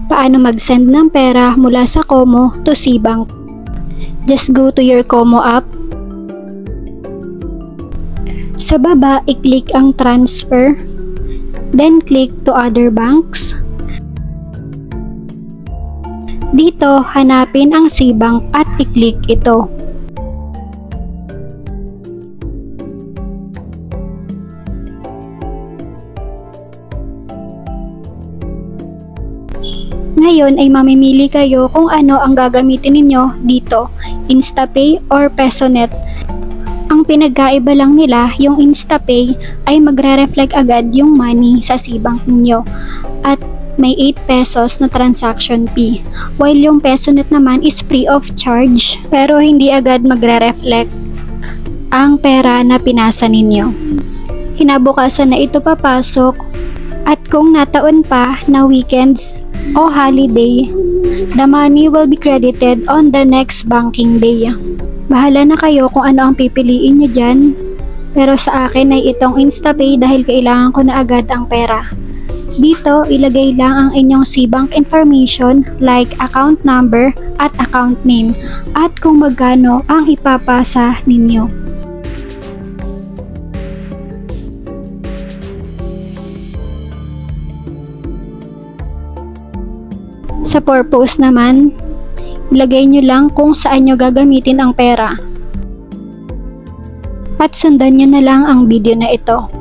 Paano mag-send ng pera mula sa Komo to Cbank? Just go to your Komo app. Sa baba, i-click ang transfer. Then click to other banks. Dito, hanapin ang Cbank at i-click ito. Ngayon ay mamimili kayo kung ano ang gagamitin ninyo dito, InstaPay or PesoNet. Ang pinagkaiba lang nila, yung InstaPay ay magre-reflect agad yung money sa Cbank ninyo at may 8 pesos na transaction fee, while yung PesoNet naman is free of charge pero hindi agad magre-reflect ang pera na pinasa ninyo. Kinabukasan na ito papasok at kung nataon pa na weekends o holiday, the money will be credited on the next banking day. Bahala na kayo kung ano ang pipiliin nyo dyan, pero sa akin ay itong InstaPay dahil kailangan ko na agad ang pera. Dito, ilagay lang ang inyong Cbank information like account number at account name at kung magkano ang ipapasa ninyo. Sa purpose naman, ilagay nyo lang kung saan nyo gagamitin ang pera. At sundan nyo na lang ang video na ito.